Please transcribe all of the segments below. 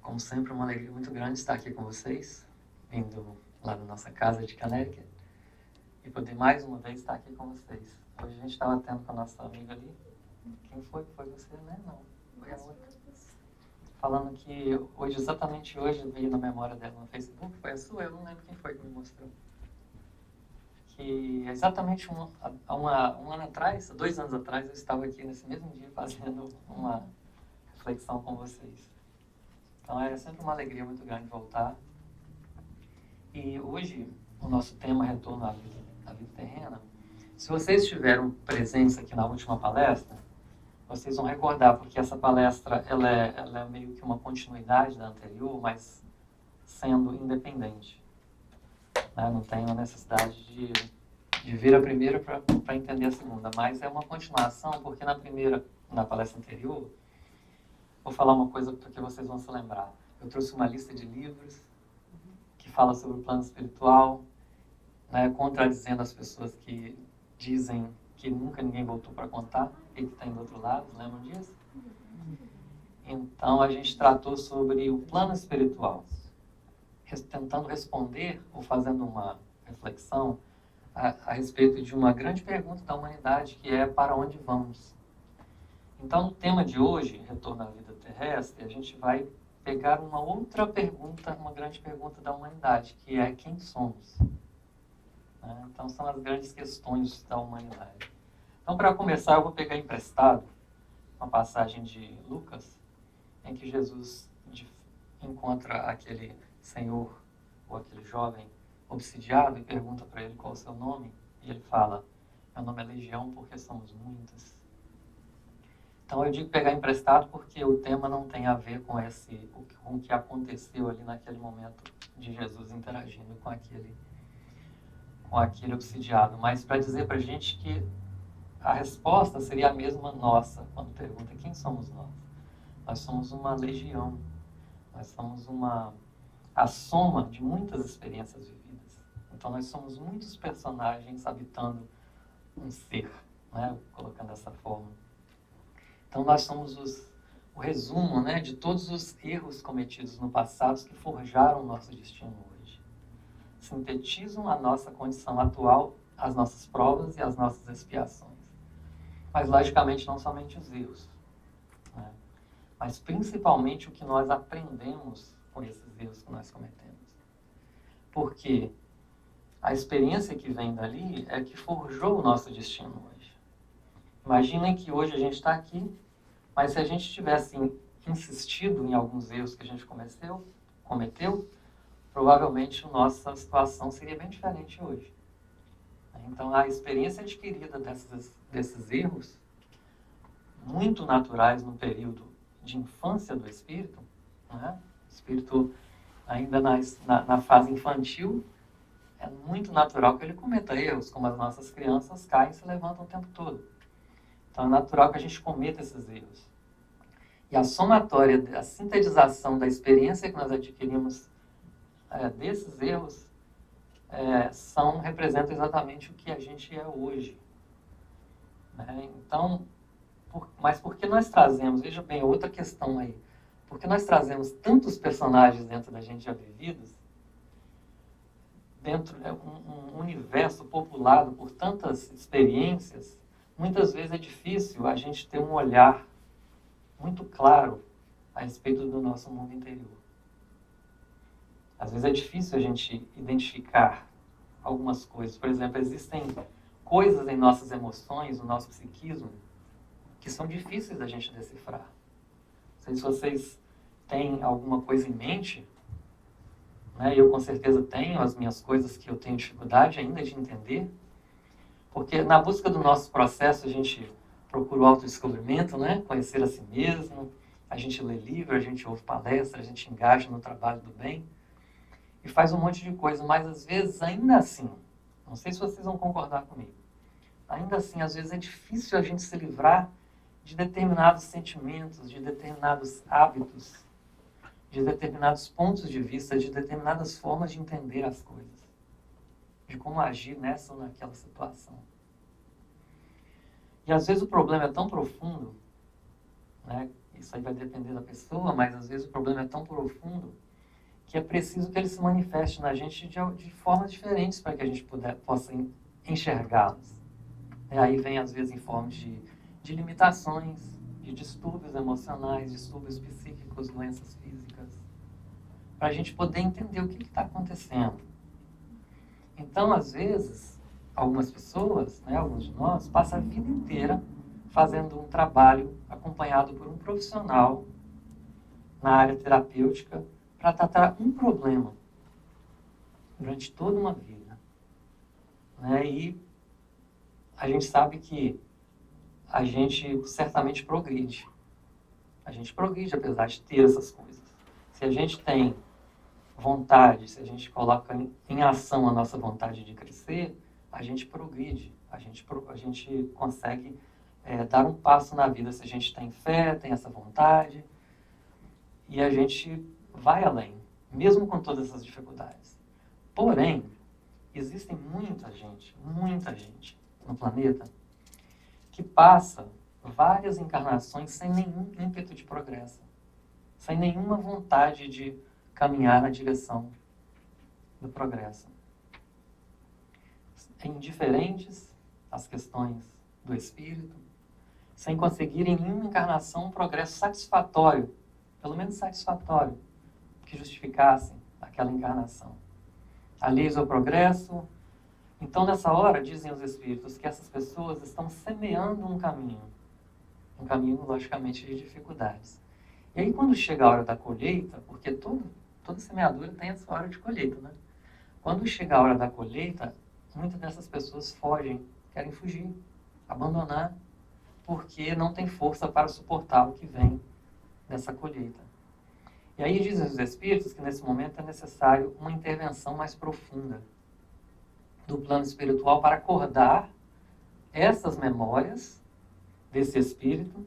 Como sempre, uma alegria muito grande estar aqui com vocês, vindo lá da nossa casa de Connecticut, e poder mais uma vez estar aqui com vocês. Hoje a gente estava tendo com a nossa amiga ali, quem foi? Foi você, né? Não, foi a outra. Falando que hoje, exatamente hoje, veio na memória dela no Facebook, foi a sua, eu não lembro quem foi que me mostrou. Que exatamente um ano atrás, 2 anos atrás, eu estava aqui nesse mesmo dia fazendo uma reflexão com vocês. Então é sempre uma alegria muito grande voltar. E hoje o nosso tema é Retorno à vida terrena. Se vocês tiveram presença aqui na última palestra, vocês vão recordar, porque essa palestra ela é meio que uma continuidade da anterior, mas sendo independente. Né? Não tem a necessidade de ver a primeira para entender a segunda, mas é uma continuação, porque na palestra anterior, vou falar uma coisa porque vocês vão se lembrar. Eu trouxe uma lista de livros que fala sobre o plano espiritual, né, contradizendo as pessoas que dizem que nunca ninguém voltou para contar o que está do outro lado, lembram disso? Então a gente tratou sobre o plano espiritual, tentando responder ou fazendo uma reflexão a respeito de uma grande pergunta da humanidade, que é: para onde vamos? Então, no tema de hoje, Retorno à Vida Terrestre, a gente vai pegar uma outra pergunta, uma grande pergunta da humanidade, que é: quem somos? Então, são as grandes questões da humanidade. Então, para começar, eu vou pegar emprestado uma passagem de Lucas, em que Jesus encontra aquele senhor, ou aquele jovem obsidiado, e pergunta para ele qual é o seu nome, e ele fala: meu nome é Legião, porque somos muitos. Então eu digo pegar emprestado porque o tema não tem a ver com o que aconteceu ali naquele momento de Jesus interagindo com aquele obsidiado, mas para dizer para a gente que a resposta seria a mesma nossa quando pergunta: quem somos nós? Nós somos uma legião, nós somos a soma de muitas experiências vividas. Então nós somos muitos personagens habitando um ser, né? Colocando dessa forma. Então nós somos o resumo, né, de todos os erros cometidos no passado que forjaram o nosso destino hoje. Sintetizam a nossa condição atual, as nossas provas e as nossas expiações. Mas logicamente não somente os erros, né, mas principalmente o que nós aprendemos com esses erros que nós cometemos. Porque a experiência que vem dali é que forjou o nosso destino hoje. Imaginem que hoje a gente está aqui, mas se a gente tivesse insistido em alguns erros que a gente cometeu, provavelmente a nossa situação seria bem diferente hoje. Então, a experiência adquirida desses erros, muito naturais no período de infância do espírito, né? O espírito ainda na fase infantil, é muito natural que ele cometa erros, como as nossas crianças caem e se levantam o tempo todo. Então é natural que a gente cometa esses erros. E a somatória, a sintetização da experiência que nós adquirimos desses erros representa exatamente o que a gente é hoje. Né? Então, mas por que nós trazemos, veja bem, outra questão aí, por que nós trazemos tantos personagens dentro da gente já vividos, dentro de um universo populado por tantas experiências? Muitas vezes é difícil a gente ter um olhar muito claro a respeito do nosso mundo interior. Às vezes é difícil a gente identificar algumas coisas. Por exemplo, existem coisas em nossas emoções, no nosso psiquismo, que são difíceis da gente decifrar. Não sei se vocês têm alguma coisa em mente, né? Eu com certeza tenho as minhas coisas que eu tenho dificuldade ainda de entender, porque na busca do nosso processo a gente procura o autodescobrimento, né? Conhecer a si mesmo, a gente lê livro, a gente ouve palestra, a gente engaja no trabalho do bem e faz um monte de coisa, mas às vezes ainda assim, não sei se vocês vão concordar comigo, ainda assim, às vezes é difícil a gente se livrar de determinados sentimentos, de determinados hábitos, de determinados pontos de vista, de determinadas formas de entender as coisas, de como agir nessa ou naquela situação. E às vezes o problema é tão profundo, né? Isso aí vai depender da pessoa, mas às vezes o problema é tão profundo que é preciso que ele se manifeste na gente de formas diferentes para que a gente possa enxergá-los. E aí vem, às vezes, em formas de limitações, de distúrbios emocionais, distúrbios psíquicos, doenças físicas, para a gente poder entender o que está acontecendo. Então, às vezes, algumas pessoas, né, alguns de nós, passam a vida inteira fazendo um trabalho acompanhado por um profissional na área terapêutica para tratar um problema durante toda uma vida. Né? E a gente sabe que a gente certamente progride. A gente progride apesar de ter essas coisas. Se a gente tem vontade, se a gente coloca em ação a nossa vontade de crescer, a gente progride. A gente consegue dar um passo na vida se a gente tem fé, tem essa vontade. E a gente vai além, mesmo com todas essas dificuldades. Porém, existe muita gente no planeta que passa várias encarnações sem nenhum ímpeto de progresso, sem nenhuma vontade de caminhar na direção do progresso. Indiferentes às questões do espírito, sem conseguir em nenhuma encarnação um progresso satisfatório, pelo menos satisfatório, que justificasse aquela encarnação. Alheios ao progresso. Então, nessa hora, dizem os espíritos que essas pessoas estão semeando um caminho, logicamente, de dificuldades. E aí, quando chega a hora da colheita, porque toda semeadura tem essa hora de colheita, né? Quando chega a hora da colheita, muitas dessas pessoas fogem, querem fugir, abandonar, porque não tem força para suportar o que vem dessa colheita. E aí dizem os espíritos que nesse momento é necessário uma intervenção mais profunda do plano espiritual para acordar essas memórias desse espírito,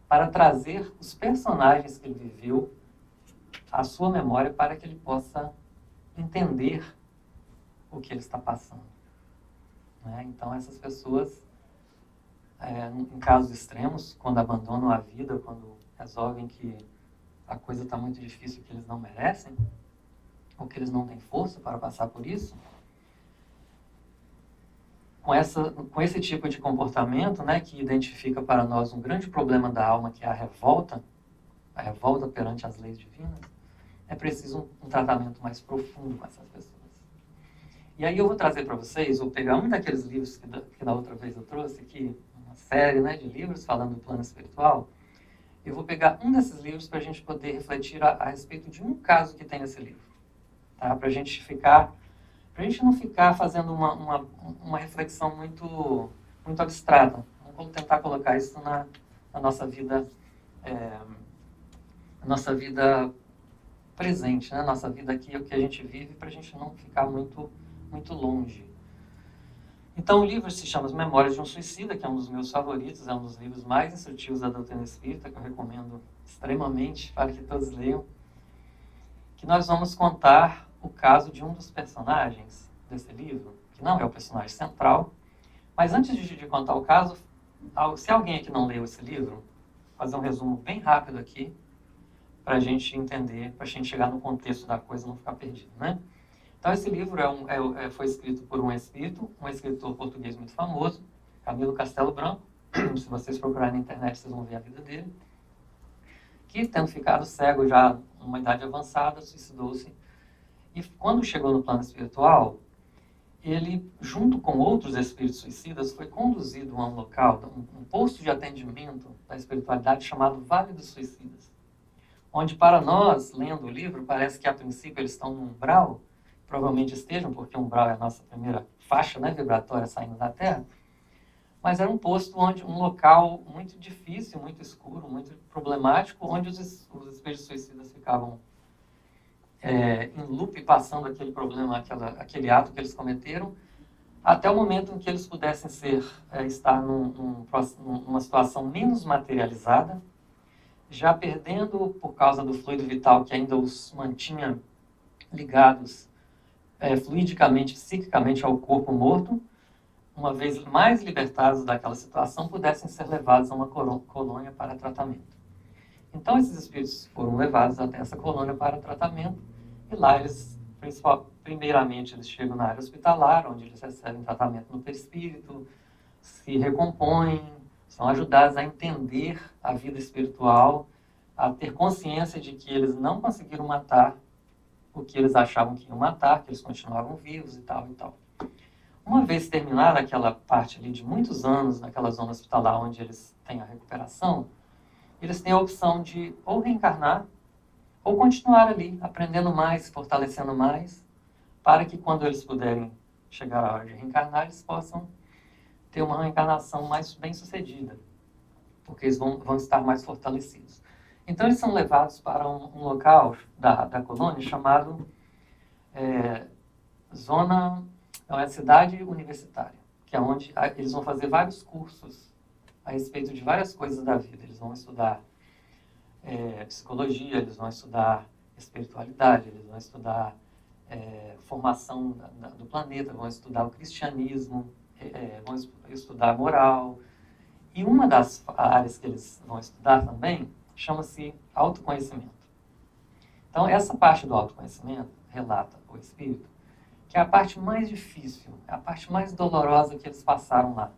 para trazer os personagens que ele viveu à sua memória para que ele possa entender o que ele está passando. Né? Então essas pessoas, em casos extremos, quando abandonam a vida, quando resolvem que a coisa está muito difícil, que eles não merecem, ou que eles não têm força para passar por isso, com esse tipo de comportamento, né, que identifica para nós um grande problema da alma, que é a revolta perante as leis divinas, é preciso um tratamento mais profundo com essas pessoas. E aí eu vou trazer para vocês, vou pegar um daqueles livros que da outra vez eu trouxe aqui, uma série, né, de livros falando do plano espiritual. Eu vou pegar um desses livros para a gente poder refletir a respeito de um caso que tem nesse livro. Tá? Para a gente não ficar fazendo uma reflexão muito abstrata. Vamos tentar colocar isso na nossa vida, presente, né? Nossa vida aqui, o que a gente vive, para a gente não ficar muito longe. Então o livro se chama As Memórias de um Suicida, que é um dos meus favoritos, é um dos livros mais instrutivos da doutrina espírita, que eu recomendo extremamente para que todos leiam, que nós vamos contar o caso de um dos personagens desse livro, que não é o personagem central. Mas antes de contar o caso, se alguém aqui não leu esse livro, vou fazer um resumo bem rápido aqui, para a gente entender, para a gente chegar no contexto da coisa e não ficar perdido, né? Então esse livro foi escrito por um escritor português muito famoso, Camilo Castelo Branco. Se vocês procurarem na internet, vocês vão ver a vida dele. Que, tendo ficado cego já numa idade avançada, suicidou-se. E quando chegou no plano espiritual, ele, junto com outros espíritos suicidas, foi conduzido a um local, um posto de atendimento da espiritualidade chamado Vale dos Suicidas. Onde, para nós, lendo o livro, parece que a princípio eles estão num umbral, provavelmente estejam, porque o umbral é a nossa primeira faixa, né, vibratória saindo da Terra, mas era um posto um local muito difícil, muito escuro, muito problemático, onde os espíritos suicidas ficavam em loop, passando aquele problema, aquele ato que eles cometeram, até o momento em que eles pudessem estar numa situação menos materializada, já perdendo por causa do fluido vital que ainda os mantinha ligados fluidicamente, psiquicamente ao corpo morto, uma vez mais libertados daquela situação, pudessem ser levados a uma colônia para tratamento. Então, esses espíritos foram levados até essa colônia para tratamento, e lá eles, primeiramente, eles chegam na área hospitalar, onde eles recebem tratamento no perispírito, se recompõem, são ajudados a entender a vida espiritual, a ter consciência de que eles não conseguiram matar o que eles achavam que iam matar, que eles continuavam vivos e tal e tal. Uma vez terminada aquela parte ali de muitos anos, naquela zona hospitalar onde eles têm a recuperação, eles têm a opção de ou reencarnar ou continuar ali, aprendendo mais, fortalecendo mais, para que quando eles puderem chegar à hora de reencarnar, eles possam ter uma reencarnação mais bem-sucedida, porque eles vão estar mais fortalecidos. Então, eles são levados para um local da colônia chamado cidade universitária, que é onde eles vão fazer vários cursos a respeito de várias coisas da vida. Eles vão estudar psicologia, eles vão estudar espiritualidade, eles vão estudar formação do planeta, vão estudar o cristianismo, vão estudar moral. E uma das áreas que eles vão estudar também chama-se autoconhecimento. Então, essa parte do autoconhecimento, relata o espírito, que é a parte mais difícil, é a parte mais dolorosa que eles passaram lá.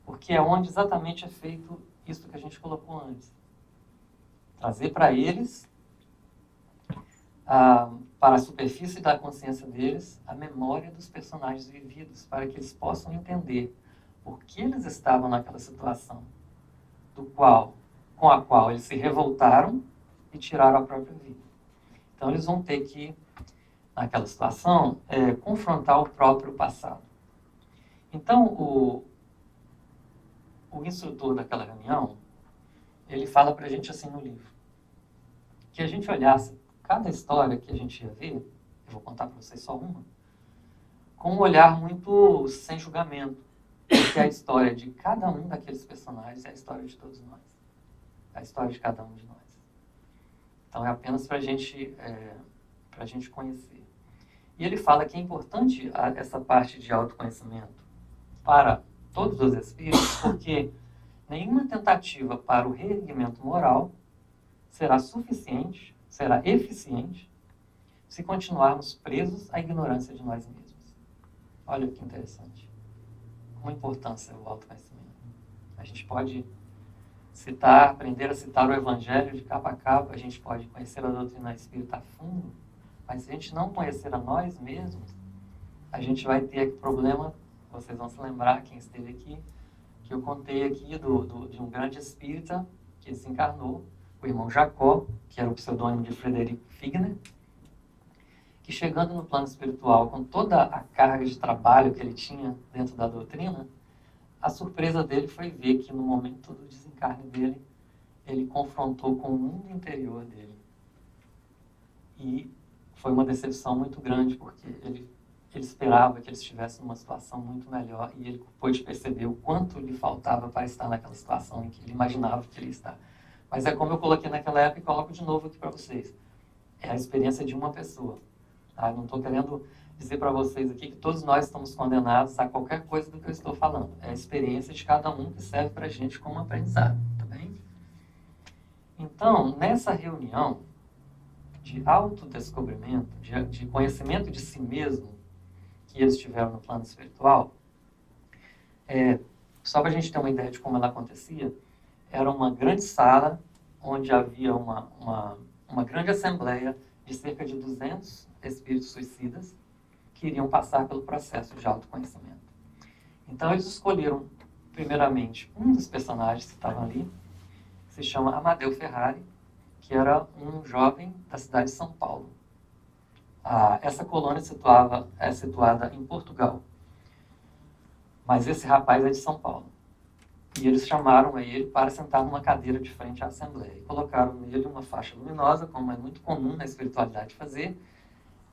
Porque é onde exatamente é feito isso que a gente colocou antes. Trazer para eles, para a superfície da consciência deles, a memória dos personagens vividos, para que eles possam entender por que eles estavam naquela situação, com a qual eles se revoltaram e tiraram a própria vida. Então, eles vão ter que, naquela situação, confrontar o próprio passado. Então, o instrutor daquela reunião, ele fala para a gente assim no livro, que a gente olhasse cada história que a gente ia ver, eu vou contar para vocês só uma, com um olhar muito sem julgamento, porque a história de cada um daqueles personagens é a história de todos nós, é a história de cada um de nós. Então, é apenas para a gente conhecer. E ele fala que é importante essa parte de autoconhecimento para todos os espíritos, porque nenhuma tentativa para o reerguimento moral será suficiente, será eficiente, se continuarmos presos à ignorância de nós mesmos. Olha que interessante. Uma importância o autoconhecimento. A gente pode aprender a citar o Evangelho de capa a capa, a gente pode conhecer a doutrina espírita a fundo, mas se a gente não conhecer a nós mesmos, a gente vai ter aqui problema. Vocês vão se lembrar, quem esteve aqui, que eu contei aqui de um grande espírita que desencarnou, o irmão Jacó, que era o pseudônimo de Frederico Figner, que chegando no plano espiritual, com toda a carga de trabalho que ele tinha dentro da doutrina, a surpresa dele foi ver que no momento do desencarne dele, ele confrontou com o mundo interior dele. E foi uma decepção muito grande, porque ele esperava que ele estivesse numa situação muito melhor, e ele pôde perceber o quanto lhe faltava para estar naquela situação em que ele imaginava que ele ia estar. Mas é como eu coloquei naquela época e coloco de novo aqui para vocês. É a experiência de uma pessoa. Tá? Eu não estou querendo dizer para vocês aqui que todos nós estamos condenados a qualquer coisa do que eu estou falando. É a experiência de cada um que serve para a gente como aprendizado. Tá bem? Então, nessa reunião de autodescobrimento, de conhecimento de si mesmo, que eles tiveram no plano espiritual, só para a gente ter uma ideia de como ela acontecia, era uma grande sala onde havia uma grande assembleia de cerca de 200 espíritos suicidas que iriam passar pelo processo de autoconhecimento. Então, eles escolheram, primeiramente, um dos personagens que estavam ali, que se chama Amadeu Ferrari, que era um jovem da cidade de São Paulo. Essa colônia é situada em Portugal, mas esse rapaz é de São Paulo. E eles chamaram ele para sentar numa cadeira de frente à Assembleia. E colocaram nele uma faixa luminosa, como é muito comum na espiritualidade fazer,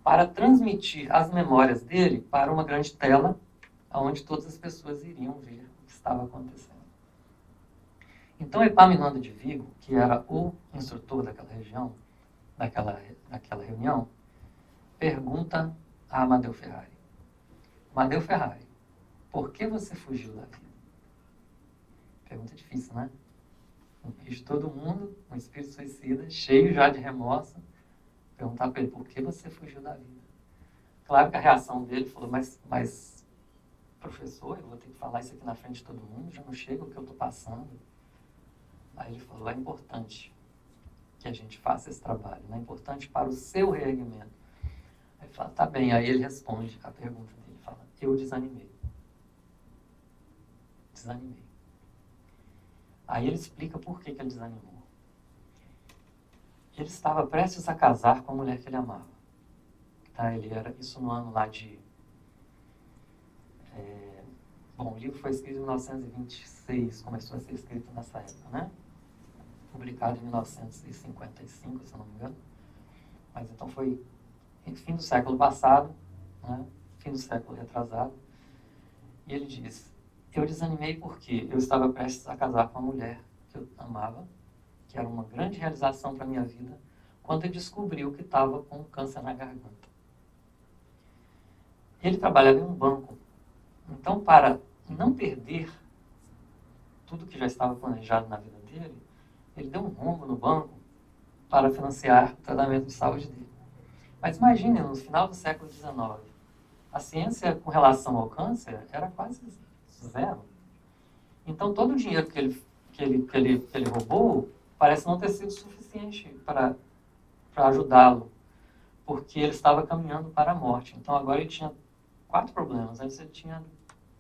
para transmitir as memórias dele para uma grande tela onde todas as pessoas iriam ver o que estava acontecendo. Então, Epaminondas de Vigo, que era o instrutor daquela região, daquela reunião, pergunta a Amadeu Ferrari: Amadeu Ferrari, por que você fugiu da vida? Pergunta difícil, né? No meio de todo mundo, um espírito suicida, cheio já de remorso, perguntar para ele: por que você fugiu da vida? Claro que a reação dele falou: mas professor, eu vou ter que falar isso aqui na frente de todo mundo, já não chega o que eu estou passando. Aí ele falou: é importante que a gente faça esse trabalho, é importante para o seu reerguimento. Aí ele fala: tá bem. Aí ele responde a pergunta dele, fala: eu desanimei. Desanimei. Aí ele explica por que ele desanimou. Ele estava prestes a casar com a mulher que ele amava. Tá? Ele era isso no ano lá de... Bom, o livro foi escrito em 1926, começou a ser escrito nessa época, né? Publicado em 1955, se eu não me engano. Mas então foi fim do século passado, né? Fim do século retrasado. E ele diz: eu desanimei porque eu estava prestes a casar com uma mulher que eu amava, que era uma grande realização para a minha vida, quando ele descobriu que estava com câncer na garganta. Ele trabalhava em um banco. Então, para não perder tudo que já estava planejado na vida dele, ele deu um rombo no banco para financiar o tratamento de saúde dele. Mas imagine, no final do século XIX, a ciência com relação ao câncer era quase zero. Então, todo o dinheiro que ele roubou parece não ter sido suficiente para ajudá-lo, porque ele estava caminhando para a morte. Então, agora ele tinha 4 problemas. Antes ele tinha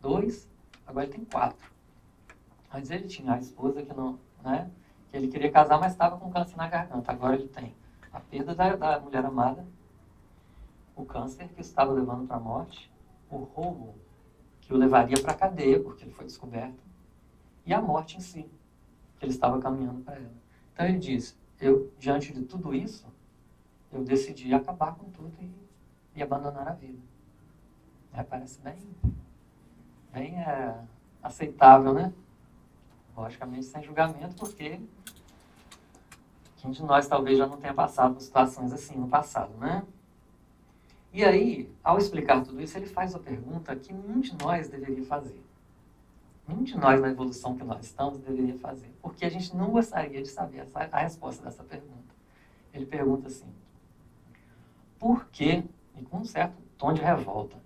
2, agora ele tem 4. Antes ele tinha a esposa que não, né, que ele queria casar, mas estava com câncer na garganta. Agora ele tem a perda da mulher amada, o câncer que estava levando para a morte, o roubo que o levaria para a cadeia, porque ele foi descoberto, e a morte em si, que ele estava caminhando para ela. Então ele diz: eu, diante de tudo isso, eu decidi acabar com tudo e abandonar a vida. Parece bem aceitável, né? Logicamente sem julgamento, porque quem de nós talvez já não tenha passado por situações assim no passado, né? E aí, ao explicar tudo isso, ele faz a pergunta que nenhum de nós deveria fazer. Nenhum de nós, na evolução que nós estamos, deveria fazer. Porque a gente não gostaria de saber a resposta dessa pergunta. Ele pergunta assim: por que, e com um certo tom de revolta,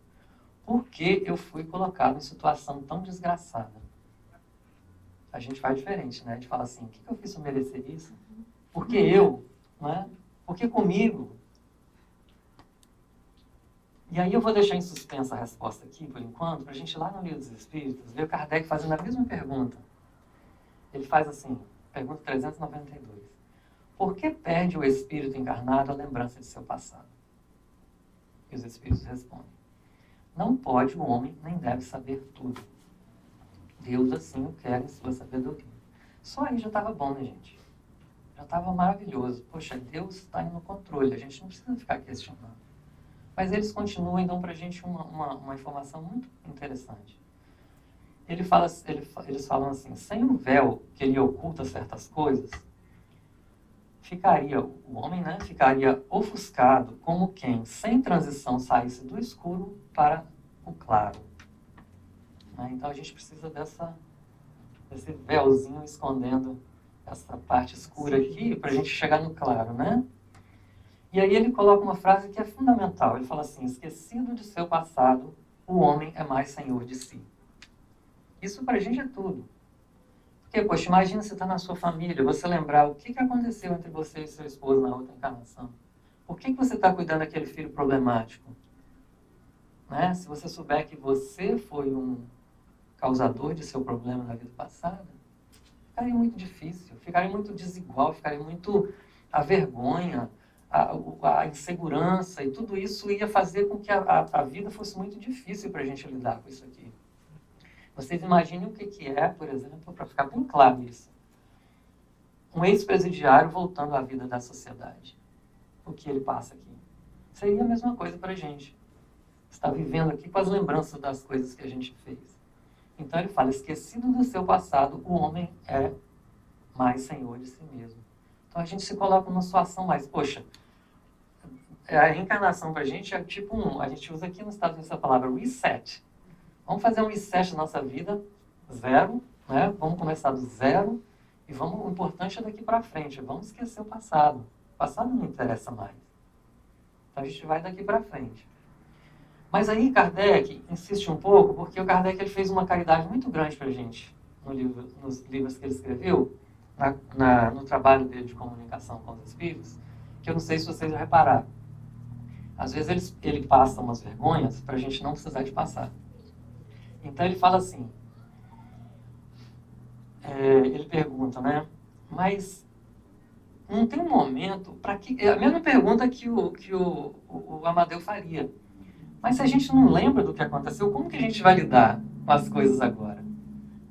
por que eu fui colocado em situação tão desgraçada? A gente faz diferente, né? A gente fala assim: o que eu fiz para merecer isso? Por que eu? Né? Por que comigo? E aí eu vou deixar em suspenso a resposta aqui, por enquanto, para a gente ir lá no Livro dos Espíritos ver o Kardec fazendo a mesma pergunta. Ele faz assim, pergunta 392. Por que perde o espírito encarnado a lembrança de seu passado? E os espíritos respondem: não pode o homem, nem deve saber tudo. Deus assim o quer em sua sabedoria. Só aí já estava bom, né, gente? Já estava maravilhoso. Poxa, Deus está no controle, a gente não precisa ficar questionando. Mas eles continuam e dão para a gente uma informação muito interessante. Eles falam assim: sem o véu que lhe oculta certas coisas, o homem, né, ficaria ofuscado como quem, sem transição, saísse do escuro para o claro. Né? Então a gente precisa desse véuzinho escondendo essa parte escura aqui para a gente chegar no claro, né? E aí ele coloca uma frase que é fundamental. Ele fala assim: esquecido de seu passado, o homem é mais senhor de si. Isso para a gente é tudo. Porque, poxa, imagina você estar na sua família, você lembrar o que aconteceu entre você e seu esposo na outra encarnação. Por que você está cuidando daquele filho problemático? Né? Se você souber que você foi um causador de seu problema na vida passada, ficaria muito difícil, ficaria muito desigual, ficaria muito a vergonha, a insegurança, e tudo isso ia fazer com que a vida fosse muito difícil para a gente lidar com isso aqui. Vocês imaginem o que é, por exemplo, para ficar bem claro isso, um ex-presidiário voltando à vida da sociedade. O que ele passa aqui. Seria a mesma coisa para a gente. está vivendo aqui com as lembranças das coisas que a gente fez. Então ele fala, esquecido do seu passado, o homem é mais senhor de si mesmo. Então a gente se coloca numa situação mais, poxa, a reencarnação para a gente é tipo a gente usa aqui nos Estados Unidos a palavra reset. Vamos fazer um reset da nossa vida, zero, né? Vamos começar do zero e o importante é daqui para frente, vamos esquecer o passado. O passado não interessa mais. Então a gente vai daqui para frente. Mas aí Kardec insiste um pouco, porque o Kardec ele fez uma caridade muito grande para a gente nos livros que ele escreveu, no trabalho dele de comunicação com os espíritos, que eu não sei se vocês já repararam. Às vezes ele passa umas vergonhas para a gente não precisar de passar. Então ele fala assim, ele pergunta, né? Mas não tem um momento para que... É a mesma pergunta que o Amadeu faria. Mas se a gente não lembra do que aconteceu, como que a gente vai lidar com as coisas agora?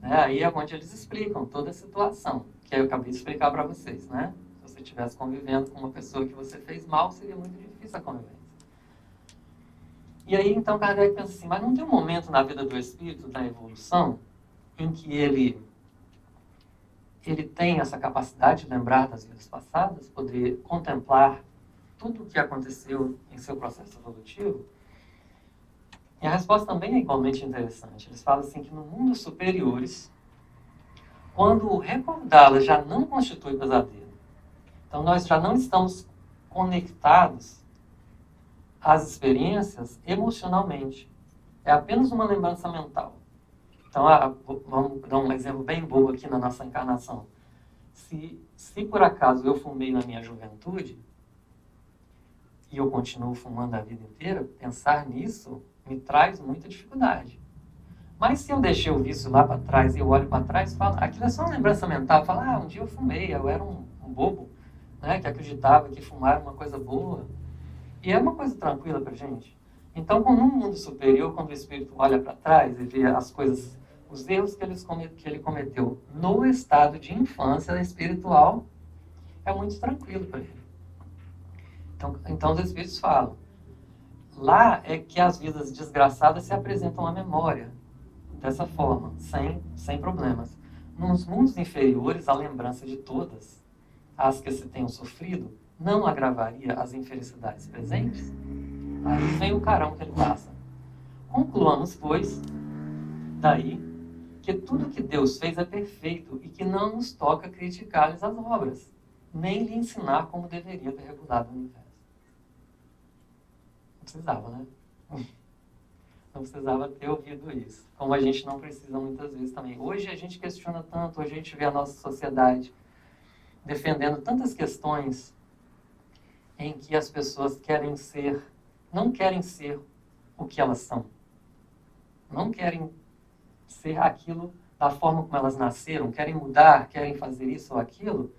Aí é onde eles explicam toda a situação, que eu acabei de explicar para vocês, né? Se você estivesse convivendo com uma pessoa que você fez mal, seria muito difícil a convivência. E aí, então, Kardec pensa assim, mas não tem um momento na vida do espírito, da evolução, em que ele tem essa capacidade de lembrar das vidas passadas, poder contemplar tudo o que aconteceu em seu processo evolutivo? E a resposta também é igualmente interessante. Eles falam assim que no mundo superiores, quando recordá-la já não constitui pesadelo, então nós já não estamos conectados às experiências emocionalmente. É apenas uma lembrança mental. Então, vamos dar um exemplo bem bobo aqui na nossa encarnação. Se por acaso eu fumei na minha juventude, e eu continuo fumando a vida inteira, pensar nisso me traz muita dificuldade. Mas se eu deixei o vício lá para trás e eu olho para trás, falo, aquilo é só uma lembrança mental. Falo, um dia eu fumei, eu era um bobo, né, que acreditava que fumar era uma coisa boa. E é uma coisa tranquila para a gente. Então, no mundo superior, quando o espírito olha para trás e vê as coisas, os erros que ele cometeu no estado de infância espiritual, é muito tranquilo para ele. Então os espíritos falam, lá é que as vidas desgraçadas se apresentam à memória, dessa forma, sem problemas. Nos mundos inferiores, a lembrança de todas as que se tenham sofrido não agravaria as infelicidades presentes? Aí vem o carão que ele passa. Concluamos, pois, daí, que tudo que Deus fez é perfeito e que não nos toca criticar-lhes as obras, nem lhe ensinar como deveria ter regulado o universo. Não precisava, né? Não precisava ter ouvido isso. Como a gente não precisa muitas vezes também. Hoje a gente questiona tanto, hoje a gente vê a nossa sociedade defendendo tantas questões em que as pessoas não querem ser o que elas são. Não querem ser aquilo da forma como elas nasceram, querem mudar, querem fazer isso ou aquilo.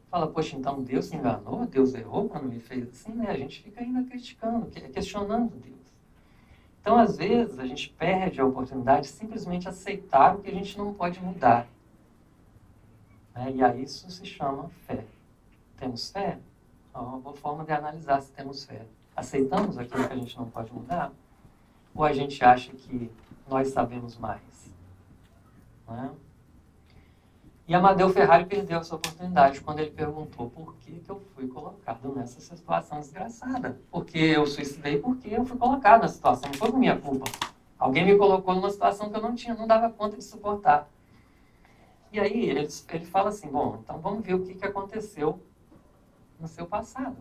Fala, poxa, então Deus se enganou? Deus errou quando me fez assim? Né? A gente fica ainda criticando, questionando Deus. Então, às vezes, a gente perde a oportunidade de simplesmente aceitar o que a gente não pode mudar. E aí isso se chama fé. Temos fé? É uma boa forma de analisar se temos fé. Aceitamos aquilo que a gente não pode mudar? Ou a gente acha que nós sabemos mais? Né? E Amadeu Ferrari perdeu essa oportunidade quando ele perguntou por que eu fui colocado nessa situação desgraçada. Porque eu suicidei porque eu fui colocado nessa situação. Não foi por minha culpa. Alguém me colocou numa situação que eu não dava conta de suportar. E aí ele fala assim, bom, então vamos ver o que aconteceu no seu passado.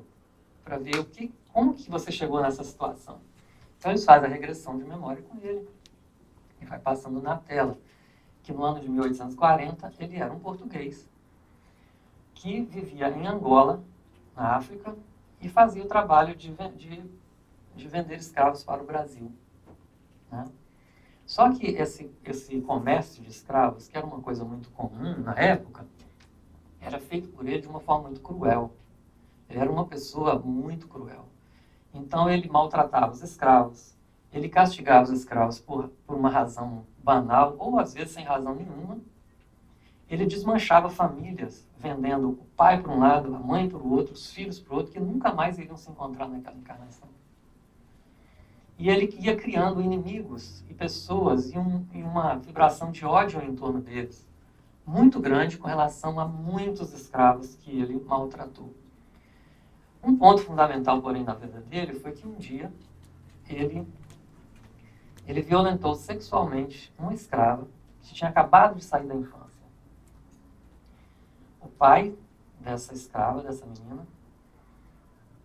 Para ver como que você chegou nessa situação. Então eles fazem a regressão de memória com ele. E vai passando na tela que no ano de 1840 ele era um português que vivia em Angola, na África, e fazia o trabalho de vender escravos para o Brasil. Né? Só que esse comércio de escravos, que era uma coisa muito comum na época, era feito por ele de uma forma muito cruel. Ele era uma pessoa muito cruel. Então ele maltratava os escravos, ele castigava os escravos por uma razão banal, ou às vezes sem razão nenhuma. Ele desmanchava famílias, vendendo o pai para um lado, a mãe para o outro, os filhos para o outro, que nunca mais iriam se encontrar naquela encarnação. E ele ia criando inimigos e pessoas e uma vibração de ódio em torno deles, muito grande com relação a muitos escravos que ele maltratou. Um ponto fundamental, porém, na vida dele foi que um dia ele violentou sexualmente uma escrava que tinha acabado de sair da infância. O pai dessa escrava, dessa menina,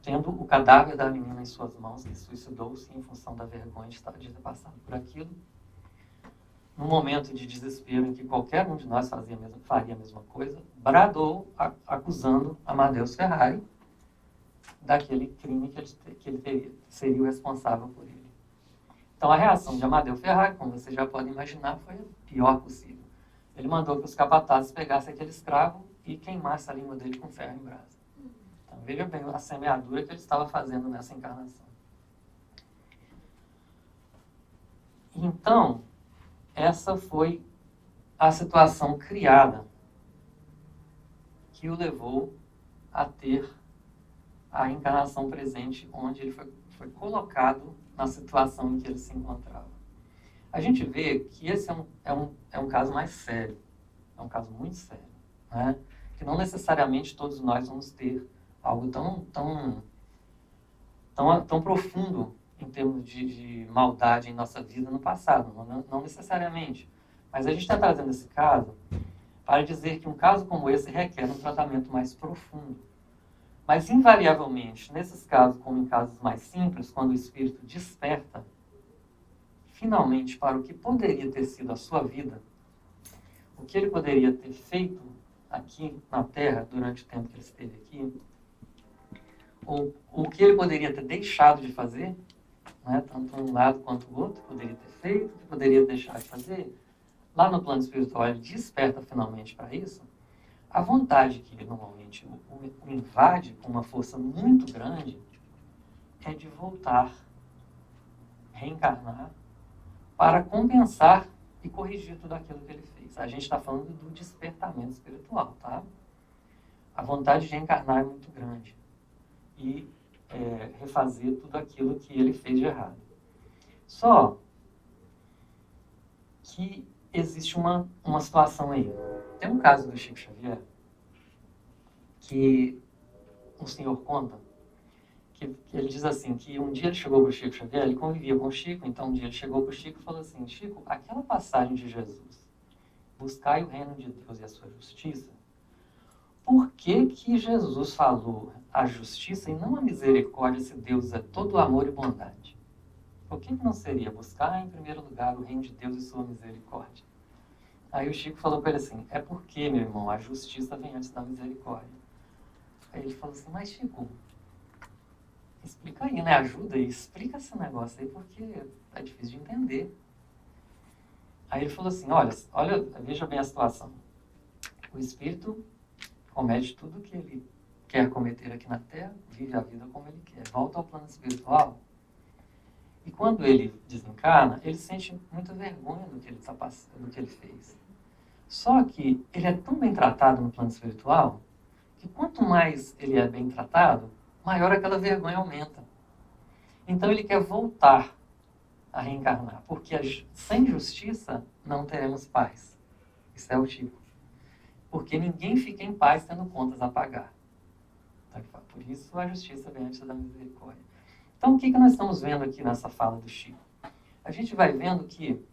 tendo o cadáver da menina em suas mãos, que suicidou-se em função da vergonha de ter passado por aquilo, num momento de desespero em que qualquer um de nós faria a mesma coisa, bradou acusando Amadeus Ferrari daquele crime que ele seria o responsável por ele. Então a reação de Amadeu Ferrari, como vocês já podem imaginar, foi a pior possível. Ele mandou que os capatazes pegassem aquele escravo e queimassem a língua dele com ferro em brasa. Então veja bem a semeadura que ele estava fazendo nessa encarnação. Então, essa foi a situação criada que o levou a ter a encarnação presente, onde ele foi colocado na situação em que ele se encontrava. A gente vê que esse é um caso mais sério, é um caso muito sério, né? Que não necessariamente todos nós vamos ter algo tão profundo em termos de maldade em nossa vida no passado, não necessariamente. Mas a gente está trazendo esse caso para dizer que um caso como esse requer um tratamento mais profundo. Mas, invariavelmente, nesses casos, como em casos mais simples, quando o espírito desperta, finalmente, para o que poderia ter sido a sua vida, o que ele poderia ter feito aqui na Terra durante o tempo que ele esteve aqui, ou o que ele poderia ter deixado de fazer, né, tanto um lado quanto o outro, poderia ter feito, o que poderia deixar de fazer, lá no plano espiritual ele desperta finalmente para isso. A vontade que normalmente o invade com uma força muito grande é de voltar, reencarnar, para compensar e corrigir tudo aquilo que ele fez. A gente está falando do despertamento espiritual, tá? A vontade de reencarnar é muito grande e refazer tudo aquilo que ele fez de errado. Só que existe uma situação aí. Tem um caso do Chico Xavier que um senhor conta, que ele diz assim, que um dia ele chegou para o Chico Xavier, ele convivia com o Chico, então um dia ele chegou para o Chico e falou assim, Chico, aquela passagem de Jesus, buscai o reino de Deus e a sua justiça, por que Jesus falou a justiça e não a misericórdia, se Deus é todo amor e bondade? Por que não seria buscar em primeiro lugar o reino de Deus e sua misericórdia? Aí o Chico falou para ele assim, é porque, meu irmão, a justiça vem antes da misericórdia. Aí ele falou assim, mas Chico, explica aí, né? Ajuda aí, explica esse negócio aí, porque é difícil de entender. Aí ele falou assim, olha, veja bem a situação. O espírito comete tudo o que ele quer cometer aqui na Terra, vive a vida como ele quer, volta ao plano espiritual. E quando ele desencarna, ele sente muita vergonha do que ele está passando, do que ele fez. Só que ele é tão bem tratado no plano espiritual que quanto mais ele é bem tratado, maior aquela vergonha aumenta. Então ele quer voltar a reencarnar, porque sem justiça não teremos paz. Isso é o Chico. Porque ninguém fica em paz tendo contas a pagar. Por isso a justiça vem antes da misericórdia. Então o que nós estamos vendo aqui nessa fala do Chico? A gente vai vendo que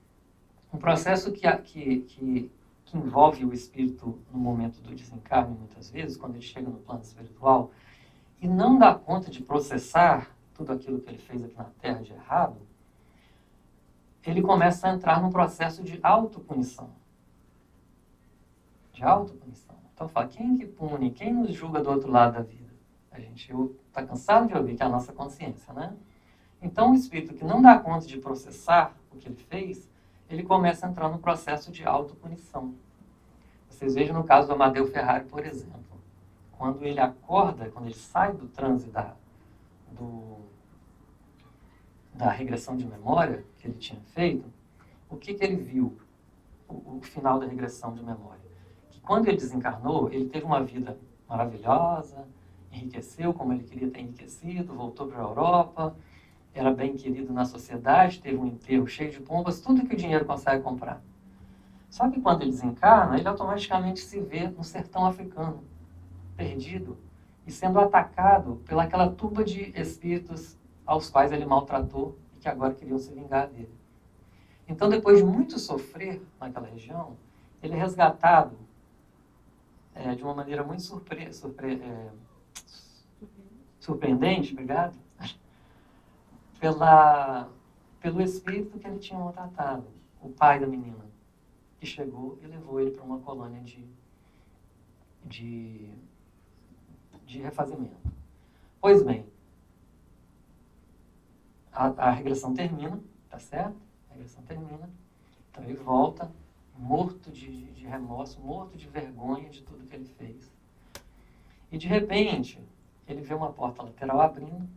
um processo que envolve o espírito no momento do desencarne, muitas vezes, quando ele chega no plano espiritual, e não dá conta de processar tudo aquilo que ele fez aqui na Terra de errado, ele começa a entrar num processo de autopunição. De autopunição. Então fala, quem que pune? Quem nos julga do outro lado da vida? A gente está cansado de ouvir que é a nossa consciência, né? Então o espírito que não dá conta de processar o que ele fez, ele começa a entrar num processo de autopunição. Vocês vejam no caso do Amadeu Ferrari, por exemplo. Quando ele acorda, quando ele sai do transe da regressão de memória que ele tinha feito, o que ele viu? O final da regressão de memória. Que quando ele desencarnou, ele teve uma vida maravilhosa, enriqueceu como ele queria ter enriquecido, voltou para a Europa, era bem querido na sociedade, teve um enterro cheio de pompas, tudo que o dinheiro consegue comprar. Só que quando ele desencarna, ele automaticamente se vê no sertão africano, perdido, e sendo atacado pelaquela turba de espíritos aos quais ele maltratou e que agora queriam se vingar dele. Então, depois de muito sofrer naquela região, ele é resgatado de uma maneira muito surpreendente, obrigado, pelo espírito que ele tinha maltratado, o pai da menina, que chegou e levou ele para uma colônia de refazimento. Pois bem, a regressão termina, tá certo? A regressão termina, então ele volta morto de remorso, morto de vergonha de tudo que ele fez. E de repente, ele vê uma porta lateral abrindo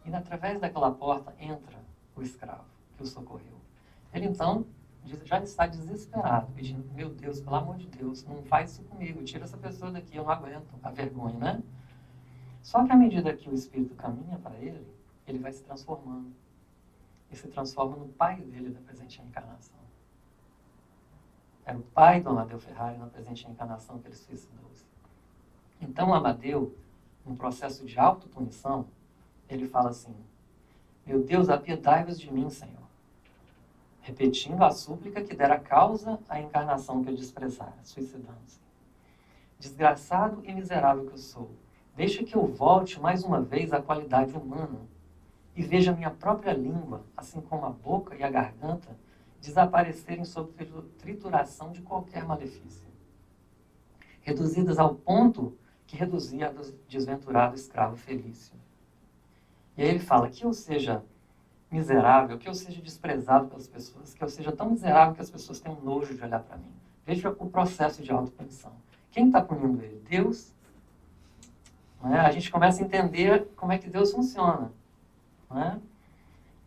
e através daquela porta entra o escravo que o socorreu. Ele então já está desesperado, pedindo: meu Deus, pelo amor de Deus, não faz isso comigo, tira essa pessoa daqui, eu não aguento a vergonha, né? Só que à medida que o espírito caminha para ele, ele vai se transformando. E se transforma no pai dele da presente encarnação. Era o pai do Amadeu Ferrari na presente encarnação que ele suicidou-se. Então, Amadeu, num processo de autopunição, ele fala assim: meu Deus, apiedai-vos de mim, Senhor. Repetindo a súplica que dera causa à encarnação que eu desprezara, suicidando-se. Desgraçado e miserável que eu sou, deixa que eu volte mais uma vez à qualidade humana e veja minha própria língua, assim como a boca e a garganta, desaparecerem sob trituração de qualquer malefício, reduzidas ao ponto que reduzia a do desventurado escravo Felício. E aí ele fala que eu seja miserável, que eu seja desprezado pelas pessoas, que eu seja tão miserável que as pessoas tenham nojo de olhar para mim. Veja o processo de autopunição. Quem está punindo ele? Deus. Não é? A gente começa a entender como é que Deus funciona. Não é?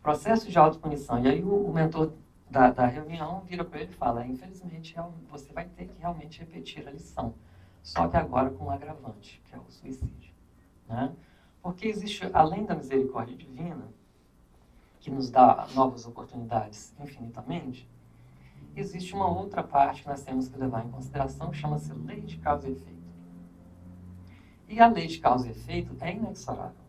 Processo de autopunição. E aí o mentor da reunião vira para ele e fala: infelizmente, você vai ter que realmente repetir a lição. Só que agora com um agravante, que é o suicídio. Né? Porque existe, além da misericórdia divina, que nos dá novas oportunidades infinitamente, existe uma outra parte que nós temos que levar em consideração, que chama-se lei de causa e efeito. E a lei de causa e efeito é inexorável.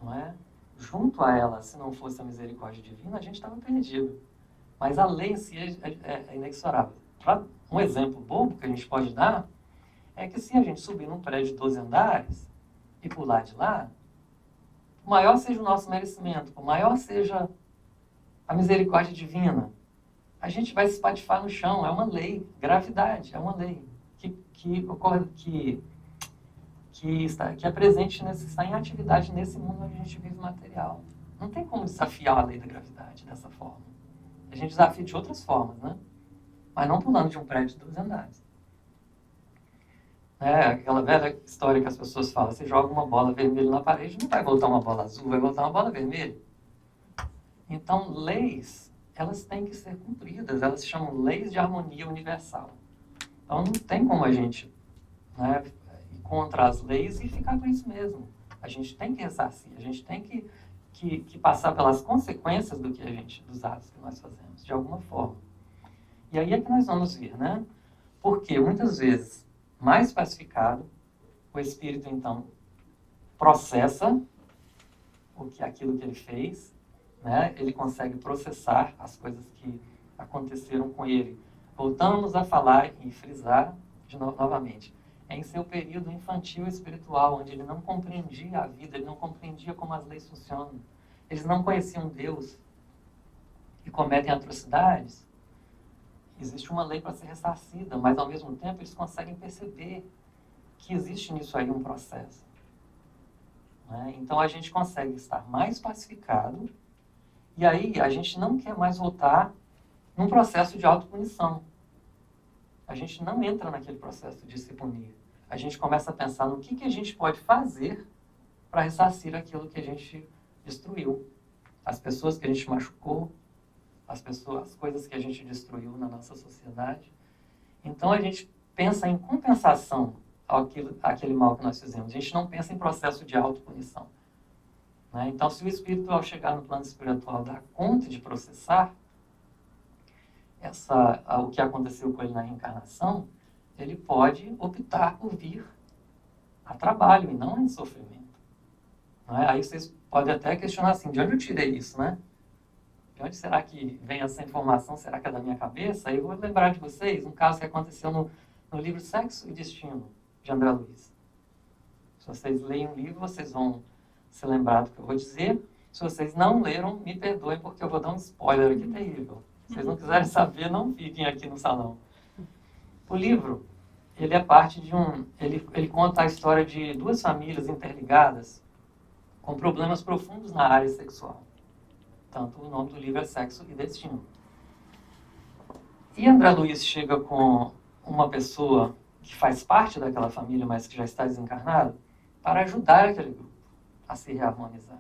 Não é? Junto a ela, se não fosse a misericórdia divina, a gente estava perdido. Mas a lei em si é inexorável. Um exemplo bobo que a gente pode dar é que se a gente subir num prédio de 12 andares e pular de lá, por maior seja o nosso merecimento, por maior seja a misericórdia divina, a gente vai se espatifar no chão. É uma lei, gravidade, é uma lei que ocorre, que é presente, está em atividade nesse mundo onde a gente vive material. Não tem como desafiar a lei da gravidade dessa forma. A gente desafia de outras formas, né? Mas não pulando de um prédio de 12 andares. Aquela velha história que as pessoas falam: você joga uma bola vermelha na parede, não vai voltar uma bola azul, vai voltar uma bola vermelha. Então, leis, elas têm que ser cumpridas, elas se chamam leis de harmonia universal. Então, não tem como a gente ir contra as leis e ficar com isso mesmo. A gente tem que ressarcir, a gente tem que passar pelas consequências dos atos que nós fazemos, de alguma forma. E aí é que nós vamos ver, né? Porque, muitas vezes, mais pacificado, o espírito, então, processa aquilo que ele fez, né? Ele consegue processar as coisas que aconteceram com ele. Voltamos a falar e frisar novamente. É em seu período infantil espiritual, onde ele não compreendia a vida, ele não compreendia como as leis funcionam. Eles não conheciam Deus e cometem atrocidades. Existe uma lei para ser ressarcida, mas ao mesmo tempo eles conseguem perceber que existe nisso aí um processo. Né? Então a gente consegue estar mais pacificado e aí a gente não quer mais voltar num processo de autopunição. A gente não entra naquele processo de se punir. A gente começa a pensar no que a gente pode fazer para ressarcir aquilo que a gente destruiu. As pessoas que a gente machucou, as coisas que a gente destruiu na nossa sociedade. Então a gente pensa em compensação àquele mal que nós fizemos. A gente não pensa em processo de autopunição. Né? Então, se o espírito, ao chegar no plano espiritual, dá conta de processar o que aconteceu com ele na reencarnação, ele pode optar por vir a trabalho e não em sofrimento. Não é? Aí vocês podem até questionar assim, de onde eu tirei isso, né? De onde será que vem essa informação? Será que é da minha cabeça? Aí eu vou lembrar de vocês um caso que aconteceu no livro Sexo e Destino, de André Luiz. Se vocês leem o livro, vocês vão se lembrar do que eu vou dizer. Se vocês não leram, me perdoem, porque eu vou dar um spoiler aqui terrível. Se vocês não quiserem saber, não fiquem aqui no salão. O livro, ele é parte de ele conta a história de duas famílias interligadas com problemas profundos na área sexual. Tanto o nome do livro é Sexo e Destino. E André Luiz chega com uma pessoa que faz parte daquela família, mas que já está desencarnada, para ajudar aquele grupo a se reharmonizar.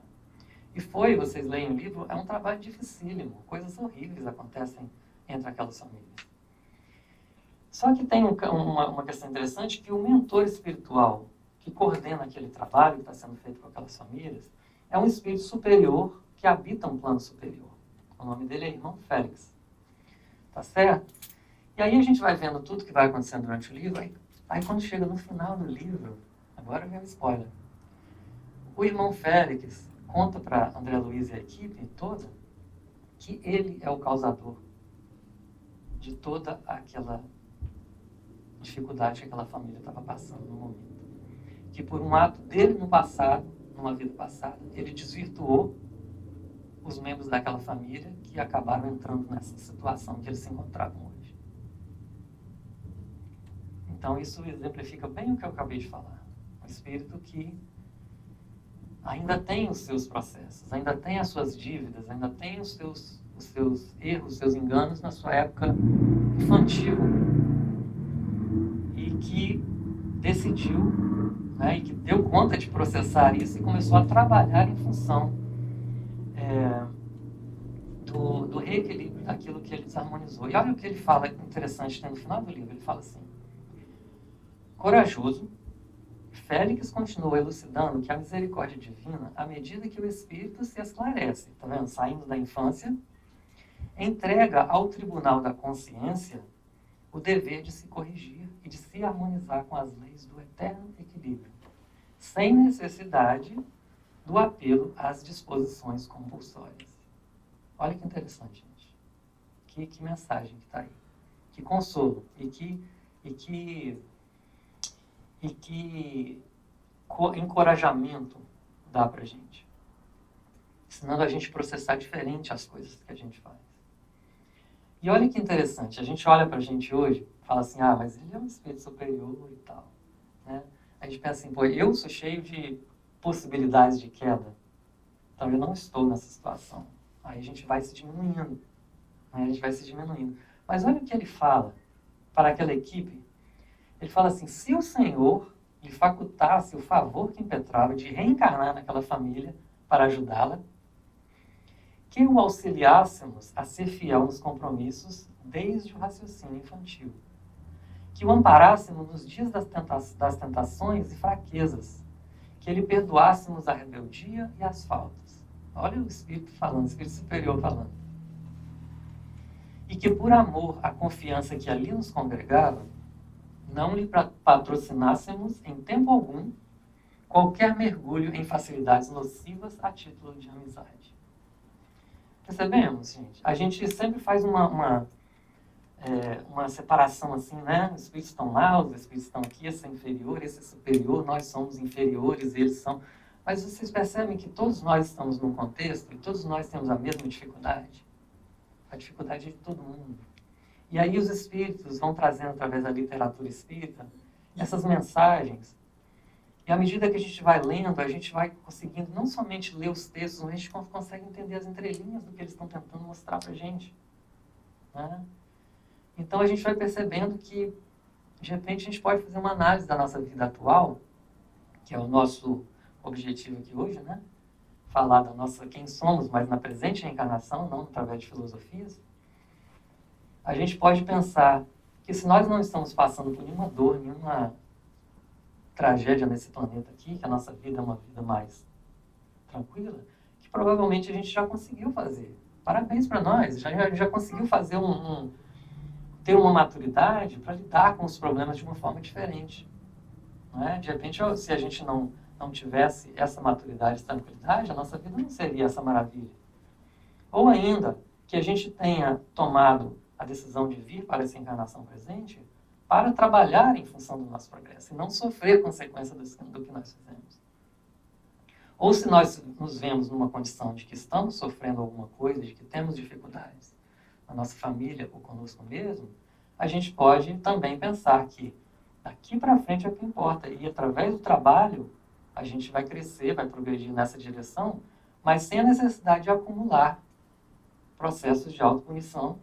E vocês leem o livro, é um trabalho dificílimo, coisas horríveis acontecem entre aquelas famílias. Só que tem uma questão interessante, que o mentor espiritual que coordena aquele trabalho que está sendo feito com aquelas famílias é um espírito superior que habita um plano superior. O nome dele é Irmão Félix. Tá certo? E aí a gente vai vendo tudo que vai acontecendo durante o livro, aí quando chega no final do livro, agora vem o spoiler, o Irmão Félix conta para André Luiz e a equipe toda que ele é o causador de toda aquela dificuldade que aquela família estava passando no momento. Que por um ato dele no passado, numa vida passada, ele desvirtuou os membros daquela família que acabaram entrando nessa situação que eles se encontravam hoje. Então isso exemplifica bem o que eu acabei de falar. Um espírito que ainda tem os seus processos, ainda tem as suas dívidas, ainda tem os seus erros, os seus enganos na sua época infantil. E que decidiu, né, e que deu conta de processar isso e começou a trabalhar em função do reequilíbrio daquilo que ele desarmonizou. E olha o que ele fala interessante no final do livro. Ele fala assim: corajoso, Félix continua elucidando que a misericórdia divina, à medida que o espírito se esclarece, tá vendo? Saindo da infância, entrega ao tribunal da consciência o dever de se corrigir e de se harmonizar com as leis do eterno equilíbrio, sem necessidade do apelo às disposições compulsórias. Olha que interessante, gente. Que mensagem que está aí. Que consolo e que encorajamento dá para a gente. Ensinando a gente processar diferente as coisas que a gente faz. E olha que interessante, a gente olha para a gente hoje e fala assim, mas ele é um espírito superior e tal. Né? A gente pensa assim, eu sou cheio de possibilidades de queda, então eu não estou nessa situação. Aí a gente vai se diminuindo. Né? A gente vai se diminuindo. Mas olha o que ele fala para aquela equipe. Ele fala assim, se o Senhor lhe facultasse o favor que impetrava de reencarnar naquela família para ajudá-la, que o auxiliássemos a ser fiel nos compromissos desde o raciocínio infantil, que o amparássemos nos dias das tentações e fraquezas, que ele perdoássemos a rebeldia e as faltas. Olha o Espírito falando, o Espírito Superior falando. E que por amor à confiança que ali nos congregava, não lhe patrocinássemos em tempo algum qualquer mergulho em facilidades nocivas a título de amizade. Percebemos, gente? A gente sempre faz uma separação assim, né? Os espíritos estão lá, os espíritos estão aqui, esse é inferior, esse é superior, nós somos inferiores, eles são... Mas vocês percebem que todos nós estamos num contexto e todos nós temos a mesma dificuldade? A dificuldade é de todo mundo. E aí os espíritos vão trazendo, através da literatura espírita, essas mensagens. E à medida que a gente vai lendo, a gente vai conseguindo não somente ler os textos, mas a gente consegue entender as entrelinhas do que eles estão tentando mostrar para a gente. Né? Então a gente vai percebendo que, de repente, a gente pode fazer uma análise da nossa vida atual, que é o nosso objetivo aqui hoje, né? Falar da nossa quem somos, mas na presente reencarnação, não através de filosofias. A gente pode pensar que se nós não estamos passando por nenhuma dor, nenhuma tragédia nesse planeta aqui, que a nossa vida é uma vida mais tranquila, que provavelmente a gente já conseguiu fazer. Parabéns para nós, já conseguiu fazer ter uma maturidade para lidar com os problemas de uma forma diferente. Não é? De repente, se a gente não tivesse essa maturidade e tranquilidade, a nossa vida não seria essa maravilha. Ou ainda, que a gente tenha tomado a decisão de vir para essa encarnação presente para trabalhar em função do nosso progresso e não sofrer consequência do que nós fizemos. Ou se nós nos vemos numa condição de que estamos sofrendo alguma coisa, de que temos dificuldades na nossa família ou conosco mesmo, a gente pode também pensar que daqui para frente é o que importa. E através do trabalho, a gente vai crescer, vai progredir nessa direção, mas sem a necessidade de acumular processos de autopunição,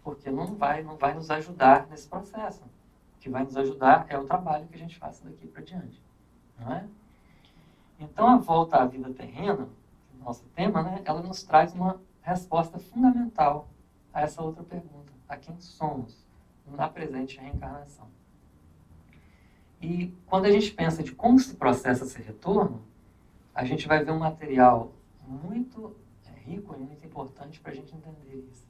porque não vai nos ajudar nesse processo. O que vai nos ajudar é o trabalho que a gente faça daqui para diante. Não é? Então, a volta à vida terrena, nosso tema, né, ela nos traz uma resposta fundamental a essa outra pergunta. A quem somos na presente reencarnação? E quando a gente pensa de como se processa esse retorno, a gente vai ver um material muito rico e muito importante para a gente entender isso.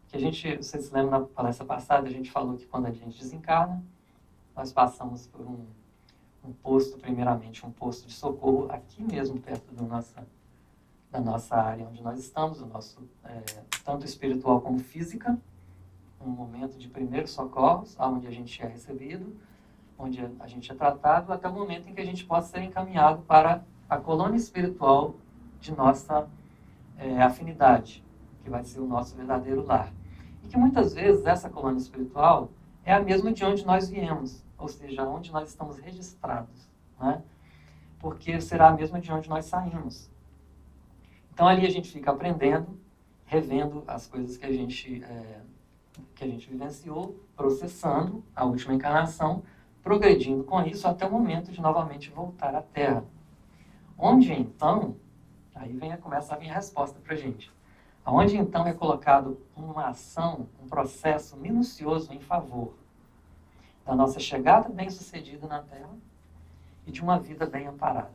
Que vocês se lembram na palestra passada, a gente falou que quando a gente desencarna, nós passamos por um posto, primeiramente, um posto de socorro aqui mesmo, perto da nossa área onde nós estamos, do nosso, tanto espiritual como física, um momento de primeiros socorros, onde a gente é recebido, onde a gente é tratado, até o momento em que a gente possa ser encaminhado para a colônia espiritual de nossa afinidade, que vai ser o nosso verdadeiro lar. E que muitas vezes essa colônia espiritual é a mesma de onde nós viemos, ou seja, onde nós estamos registrados, né? Porque será a mesma de onde nós saímos. Então ali a gente fica aprendendo, revendo as coisas que a gente vivenciou, processando a última encarnação, progredindo com isso até o momento de novamente voltar à Terra. Onde então, aí começa a vir a resposta para a gente. Onde então é colocado uma ação, um processo minucioso em favor da nossa chegada bem-sucedida na Terra e de uma vida bem amparada.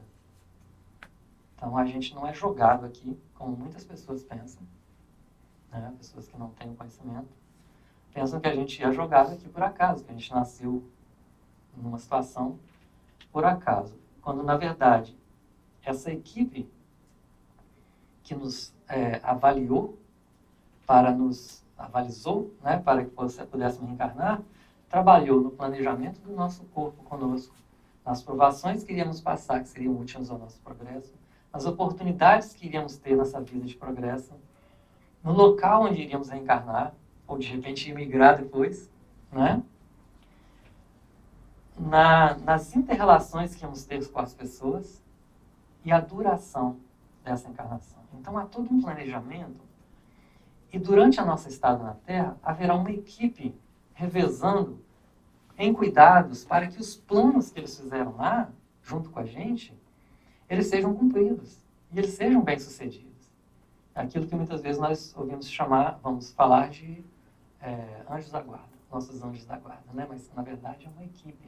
Então a gente não é jogado aqui, como muitas pessoas pensam, né? Pessoas que não têm conhecimento, pensam que a gente é jogado aqui por acaso, que a gente nasceu numa situação por acaso. Quando, na verdade, essa equipe que nos avalizou, né, para que pudéssemos reencarnar, trabalhou no planejamento do nosso corpo conosco, nas provações que iríamos passar, que seriam úteis ao nosso progresso, nas oportunidades que iríamos ter nessa vida de progresso, no local onde iríamos reencarnar, ou de repente emigrar depois, né? Nas inter-relações que íamos ter com as pessoas e a duração dessa encarnação. Então há todo um planejamento e durante a nossa estada na Terra haverá uma equipe revezando em cuidados para que os planos que eles fizeram lá, junto com a gente, eles sejam cumpridos e eles sejam bem-sucedidos. Aquilo que muitas vezes nós vamos falar de anjos da guarda, nossos anjos da guarda, né? Mas na verdade é uma equipe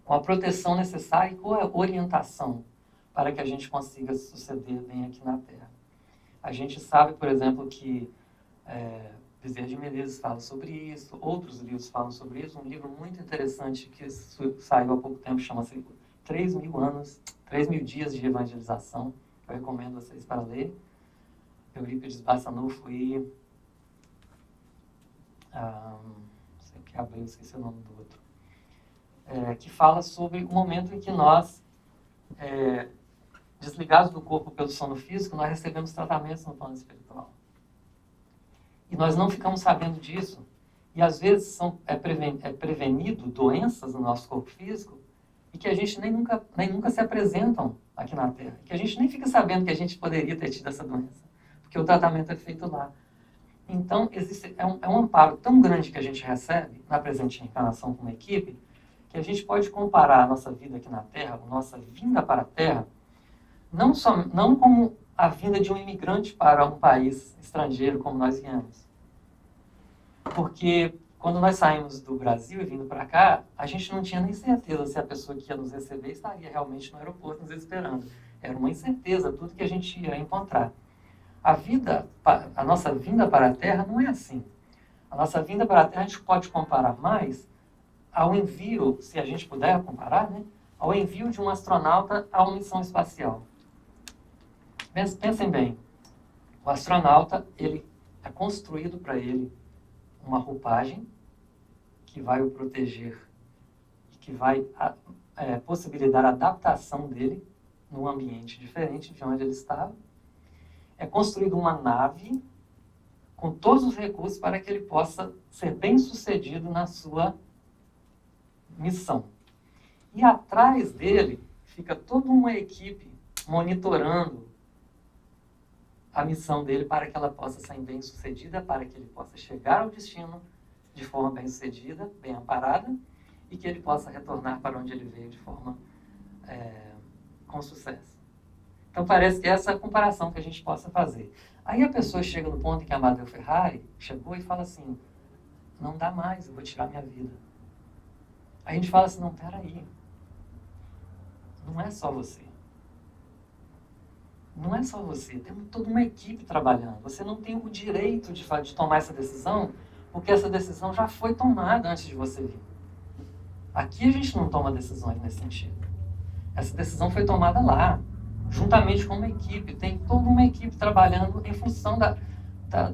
com a proteção necessária e com a orientação para que a gente consiga suceder bem aqui na Terra. A gente sabe, por exemplo, que Bezerra de Menezes fala sobre isso, outros livros falam sobre isso. Um livro muito interessante que saiu há pouco tempo, chama-se 3.000 dias de evangelização. Eu recomendo vocês para ler. Eurípides Barçanufo e... não sei o que abriu, esqueci o nome do outro. Que fala sobre o momento em que nós, desligados do corpo pelo sono físico, nós recebemos tratamentos no plano espiritual. E nós não ficamos sabendo disso. E às vezes é prevenido doenças no nosso corpo físico e que a gente nem nunca se apresentam aqui na Terra. Que a gente nem fica sabendo que a gente poderia ter tido essa doença. Porque o tratamento é feito lá. Então, é um amparo tão grande que a gente recebe na presente encarnação como equipe, que a gente pode comparar a nossa vida aqui na Terra, a nossa vinda para a Terra, não como a vinda de um imigrante para um país estrangeiro, como nós viemos. Porque quando nós saímos do Brasil e vindo para cá, a gente não tinha nem certeza se a pessoa que ia nos receber estaria realmente no aeroporto nos esperando. Era uma incerteza, tudo que a gente ia encontrar. A nossa vinda para a Terra não é assim. A nossa vinda para a Terra a gente pode comparar mais ao envio, se a gente puder comparar, né, ao envio de um astronauta a uma missão espacial. Pensem bem, o astronauta, ele é construído para ele uma roupagem que vai o proteger, que vai possibilitar a adaptação dele num ambiente diferente de onde ele estava. É construída uma nave com todos os recursos para que ele possa ser bem-sucedido na sua missão. E atrás dele fica toda uma equipe monitorando a missão dele para que ela possa ser bem-sucedida, para que ele possa chegar ao destino de forma bem-sucedida, bem amparada, e que ele possa retornar para onde ele veio de forma com sucesso. Então parece que essa é a comparação que a gente possa fazer. Aí a pessoa chega no ponto em que a Amadeu Ferrari chegou e fala assim, não dá mais, eu vou tirar minha vida. Aí a gente fala assim, não, peraí, não é só você. Não é só você, tem toda uma equipe trabalhando. Você não tem o direito de tomar essa decisão, porque essa decisão já foi tomada antes de você vir. Aqui a gente não toma decisões nesse sentido. Essa decisão foi tomada lá, juntamente com uma equipe. Tem toda uma equipe trabalhando em função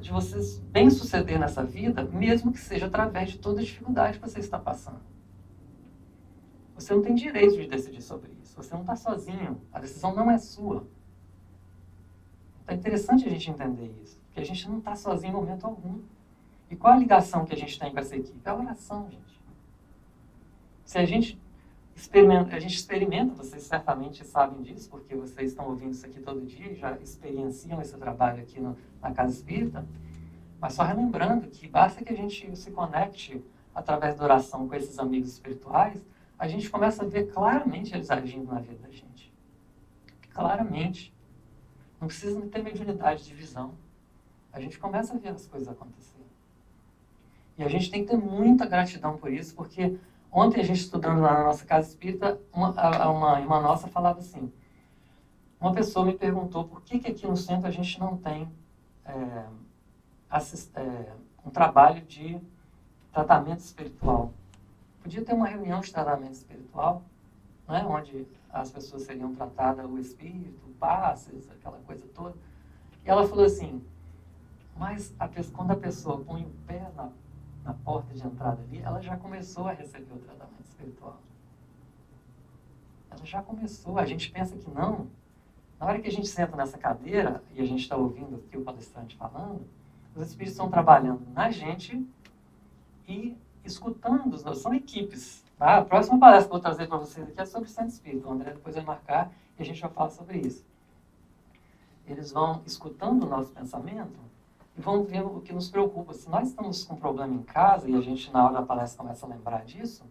de você bem suceder nessa vida, mesmo que seja através de toda a dificuldade que você está passando. Você não tem direito de decidir sobre isso. Você não está sozinho. A decisão não é sua. Então é interessante a gente entender isso, porque a gente não está sozinho em momento algum. E qual a ligação que a gente tem com essa equipe? É a oração, gente. Se a gente experimenta, vocês certamente sabem disso, porque vocês estão ouvindo isso aqui todo dia e já experienciam esse trabalho aqui na Casa Espírita, mas só relembrando que basta que a gente se conecte através da oração com esses amigos espirituais, a gente começa a ver claramente eles agindo na vida da gente. Claramente. Não precisa ter mediunidade de visão. A gente começa a ver as coisas acontecerem. E a gente tem que ter muita gratidão por isso, porque ontem a gente estudando lá na nossa casa espírita, uma irmã nossa falava assim, uma pessoa me perguntou por que aqui no centro a gente não tem um trabalho de tratamento espiritual. Podia ter uma reunião de tratamento espiritual, né, onde as pessoas seriam tratadas, o espírito, passes, aquela coisa toda. E ela falou assim, mas quando a pessoa põe o pé na porta de entrada ali, ela já começou a receber o tratamento espiritual. Ela já começou. A gente pensa que não. Na hora que a gente senta nessa cadeira e a gente está ouvindo aqui o palestrante falando, os espíritos estão trabalhando na gente e escutando, são equipes. Tá? A próxima palestra que eu vou trazer para vocês aqui é sobre o Centro Espírita. O André depois vai marcar e a gente vai falar sobre isso. Eles vão escutando o nosso pensamento e vão ver o que nos preocupa. Se nós estamos com um problema em casa e a gente, na hora da palestra, começa a lembrar disso,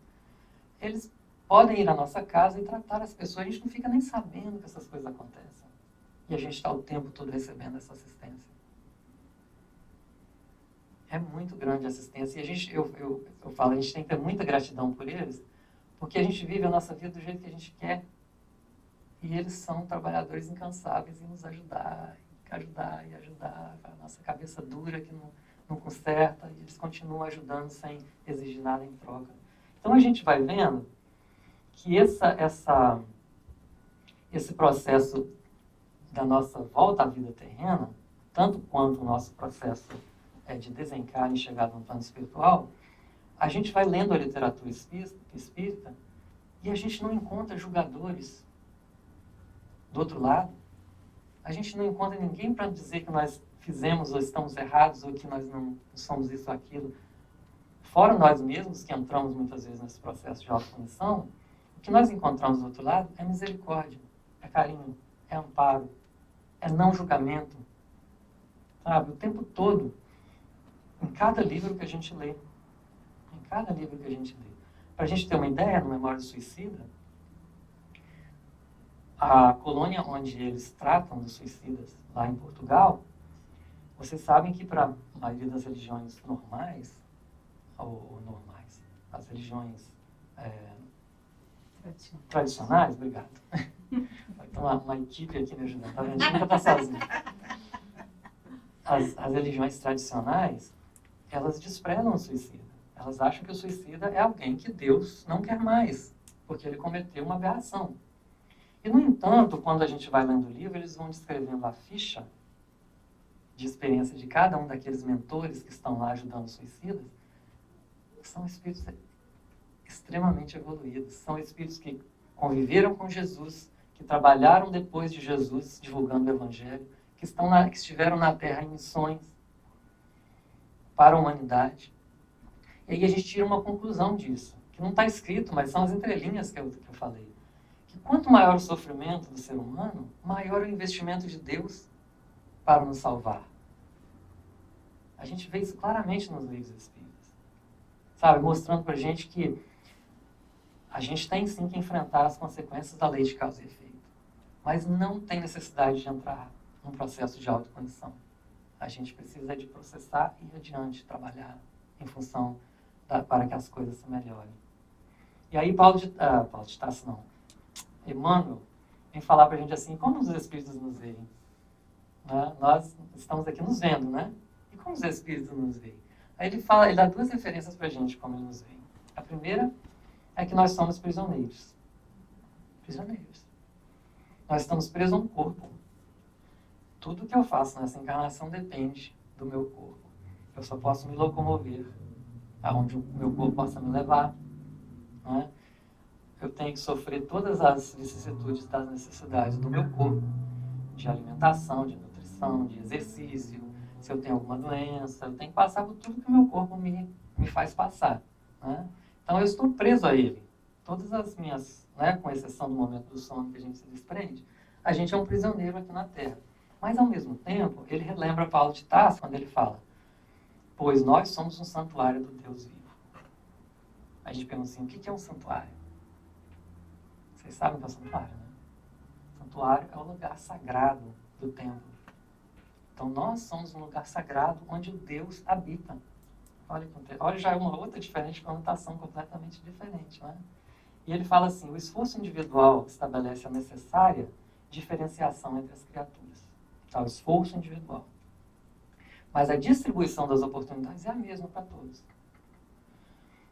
eles podem ir à nossa casa e tratar as pessoas. A gente não fica nem sabendo que essas coisas acontecem. E a gente está o tempo todo recebendo essa assistência. É muito grande a assistência. E eu falo, a gente tem que ter muita gratidão por eles, porque a gente vive a nossa vida do jeito que a gente quer. E eles são trabalhadores incansáveis em nos ajudar, e ajudar. A nossa cabeça dura que não conserta, e eles continuam ajudando sem exigir nada em troca. Então a gente vai vendo que esse processo da nossa volta à vida terrena, tanto quanto o nosso processo de desencarne e chegar no plano espiritual, a gente vai lendo a literatura espírita e a gente não encontra julgadores do outro lado. A gente não encontra ninguém para dizer que nós fizemos ou estamos errados ou que nós não somos isso ou aquilo. Fora nós mesmos, que entramos muitas vezes nesse processo de autopunição, o que nós encontramos do outro lado é misericórdia, é carinho, é amparo, é não julgamento. Sabe? O tempo todo. Em cada livro que a gente lê. Em cada livro que a gente lê. Para a gente ter uma ideia, no Memória do Suicida, a colônia onde eles tratam dos suicidas, lá em Portugal, vocês sabem que para a maioria das religiões normais, as religiões tradicionais, obrigado. Vai ter uma equipe aqui me ajudando, tá vendo? A gente nunca está sozinho. As religiões tradicionais, elas desprezam o suicida. Elas acham que o suicida é alguém que Deus não quer mais, porque ele cometeu uma aberração. E, no entanto, quando a gente vai lendo o livro, eles vão descrevendo a ficha de experiência de cada um daqueles mentores que estão lá ajudando suicidas, que são espíritos extremamente evoluídos. São espíritos que conviveram com Jesus, que trabalharam depois de Jesus divulgando o Evangelho, que estiveram na Terra em missões para a humanidade. E aí a gente tira uma conclusão disso, que não está escrito, mas são as entrelinhas que eu falei. Que quanto maior o sofrimento do ser humano, maior o investimento de Deus para nos salvar. A gente vê isso claramente nos livros espíritas. Sabe, mostrando para a gente que a gente tem sim que enfrentar as consequências da lei de causa e efeito. Mas não tem necessidade de entrar num processo de autopunição. A gente precisa de processar e ir adiante, trabalhar em função para que as coisas se melhorem. E aí Paulo de Tarso, não. Emmanuel vem falar para a gente assim, como os espíritos nos veem? Né? Nós estamos aqui nos vendo, né? E como os espíritos nos veem? Aí ele dá duas referências para a gente como ele nos vê. A primeira é que nós somos prisioneiros. Prisioneiros. Nós estamos presos a um corpo. Tudo que eu faço nessa encarnação depende do meu corpo. Eu só posso me locomover aonde o meu corpo possa me levar. Não é? Eu tenho que sofrer todas as vicissitudes das necessidades do meu corpo, de alimentação, de nutrição, de exercício. Se eu tenho alguma doença, eu tenho que passar por tudo que o meu corpo me faz passar. Né? Então eu estou preso a ele. Todas as minhas, né, com exceção do momento do sono que a gente se desprende, a gente é um prisioneiro aqui na Terra. Mas, ao mesmo tempo, ele relembra Paulo de Tarso quando ele fala: pois nós somos um santuário do Deus vivo. A gente pergunta assim, o que é um santuário? Vocês sabem o que é um santuário, né? Santuário é o lugar sagrado do templo. Então, nós somos um lugar sagrado onde o Deus habita. Olha, já é uma outra diferente, conotação completamente diferente, né? E ele fala assim, o esforço individual estabelece a necessária diferenciação entre as criaturas. Tá, o esforço individual. Mas a distribuição das oportunidades é a mesma para todos.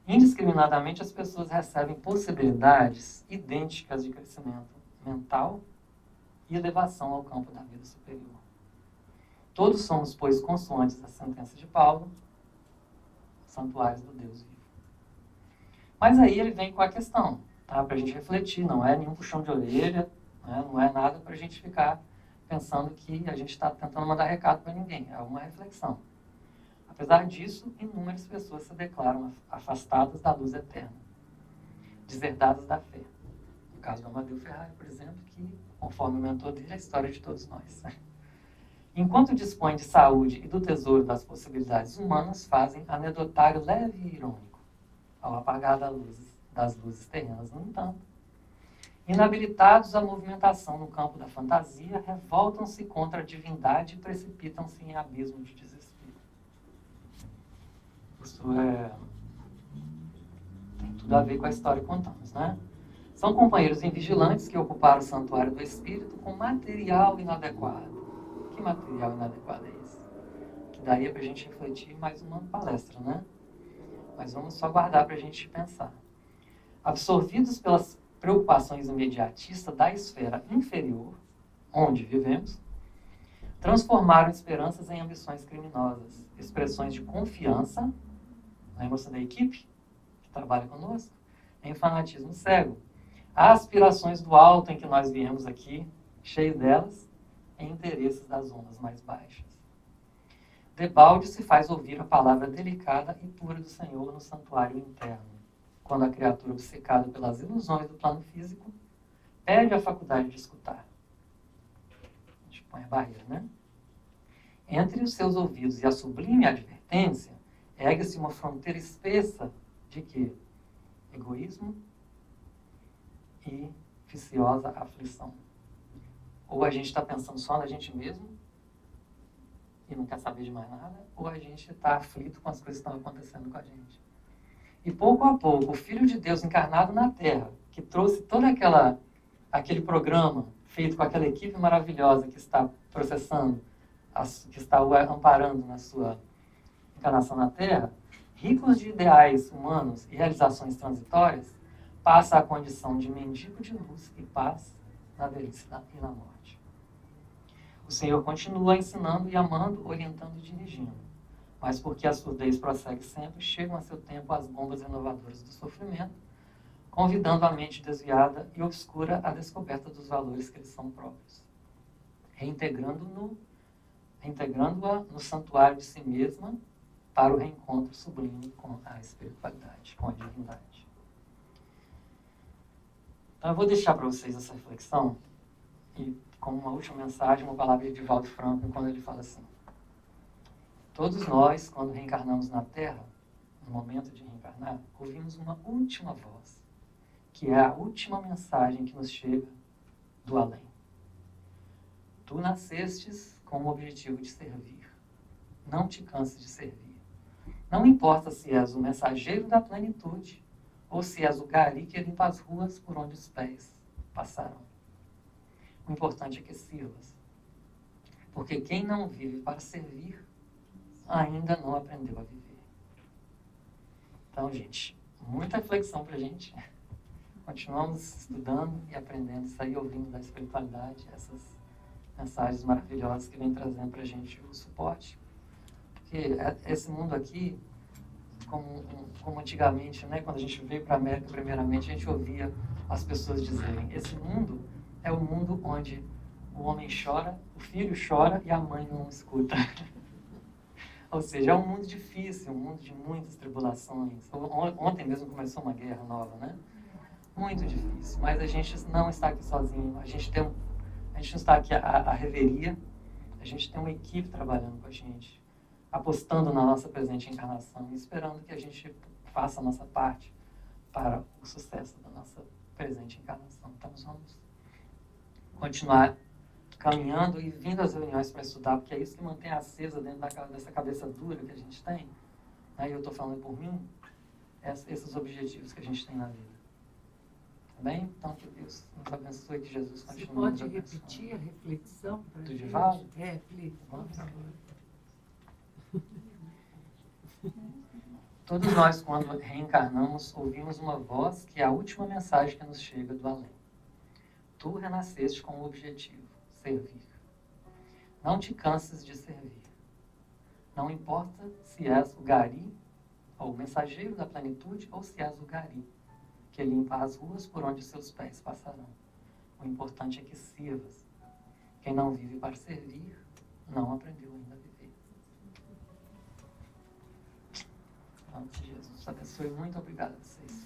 Indiscriminadamente, as pessoas recebem possibilidades idênticas de crescimento mental e elevação ao campo da vida superior. Todos somos, pois, consoantes da sentença de Paulo, santuários do Deus vivo. Mas aí ele vem com a questão, tá? Para a gente refletir, não é nenhum puxão de orelha, né? Não é nada para a gente ficar pensando que a gente está tentando mandar recado para ninguém. É uma reflexão. Apesar disso, inúmeras pessoas se declaram afastadas da luz eterna, deserdadas da fé. No caso do Amadeu Ferrari, por exemplo, que, conforme o mentor dele, é a história de todos nós. Enquanto dispõem de saúde e do tesouro das possibilidades humanas, fazem anedotário leve e irônico, ao apagar das luzes terrenas. No entanto, inabilitados à movimentação no campo da fantasia, revoltam-se contra a divindade e precipitam-se em abismo de desespero. Isso tem tudo a ver com a história que contamos, né? São companheiros invigilantes que ocuparam o santuário do espírito com material inadequado. Que material inadequado é esse? Que daria para a gente refletir mais uma palestra, né? Mas vamos só guardar para a gente pensar. Absorvidos pelas preocupações imediatistas da esfera inferior, onde vivemos, transformaram esperanças em ambições criminosas, expressões de confiança, lembra-se da equipe que trabalha conosco, em fanatismo cego, aspirações do alto em que nós viemos aqui, cheio delas, em interesses das zonas mais baixas. Debalde se faz ouvir a palavra delicada e pura do Senhor no santuário interno, quando a criatura obcecada pelas ilusões do plano físico perde a faculdade de escutar. A gente põe a barreira, né? Entre os seus ouvidos e a sublime advertência, ergue-se uma fronteira espessa de quê? Egoísmo e viciosa aflição. Ou a gente está pensando só na gente mesmo e não quer saber de mais nada, ou a gente está aflito com as coisas que estão acontecendo com a gente. E pouco a pouco, o Filho de Deus encarnado na Terra, que trouxe toda aquele programa feito com aquela equipe maravilhosa que está processando, que está o amparando na sua encarnação na Terra, ricos de ideais humanos e realizações transitórias, passa à condição de mendigo de luz e paz na velhice e na morte. O Senhor continua ensinando e amando, orientando e dirigindo. Mas porque a surdez prossegue sempre, chegam a seu tempo as bombas renovadoras do sofrimento, convidando a mente desviada e obscura à descoberta dos valores que lhes são próprios, reintegrando-a no santuário de si mesma para o reencontro sublime com a espiritualidade, com a divindade. Então eu vou deixar para vocês essa reflexão e, como uma última mensagem, uma palavra de Divaldo Franco, quando ele fala assim: todos nós, quando reencarnamos na Terra, no momento de reencarnar, ouvimos uma última voz, que é a última mensagem que nos chega do além. Tu nascestes com o objetivo de servir. Não te canses de servir. Não importa se és o mensageiro da plenitude ou se és o gari que limpa as ruas por onde os pés passarão. O importante é que sirvas. Porque quem não vive para servir ainda não aprendeu a viver. Então, gente, muita reflexão para a gente. Continuamos estudando e aprendendo, sair ouvindo da espiritualidade, essas mensagens maravilhosas que vem trazendo para a gente o suporte. Porque esse mundo aqui, como antigamente, né, quando a gente veio para a América, primeiramente, a gente ouvia as pessoas dizerem: esse mundo é o mundo onde o homem chora, o filho chora e a mãe não escuta. Ou seja, é um mundo difícil, um mundo de muitas tribulações. Ontem mesmo começou uma guerra nova, né? Muito difícil, mas a gente não está aqui sozinho. A gente não está aqui à reveria. A gente tem uma equipe trabalhando com a gente, apostando na nossa presente encarnação e esperando que a gente faça a nossa parte para o sucesso da nossa presente encarnação. Então, vamos continuar caminhando e vindo às reuniões para estudar, porque é isso que mantém acesa dentro dessa cabeça dura que a gente tem. Aí eu estou falando por mim, esses objetivos que a gente tem na vida. Tá bem? Então, que Deus nos abençoe, que Jesus continue nos abençoando. Você pode repetir a reflexão para a gente? Do Divaldo? É, Felipe, por favor. Todos nós, quando reencarnamos, ouvimos uma voz que é a última mensagem que nos chega do além. Tu renasceste com o objetivo, servir. Não te canses de servir. Não importa se és o gari, ou o mensageiro da plenitude, ou se és o gari, que limpa as ruas por onde seus pés passarão. O importante é que sirvas. Quem não vive para servir, não aprendeu ainda a viver. Em nome de Jesus, abençoe. Muito obrigado a vocês.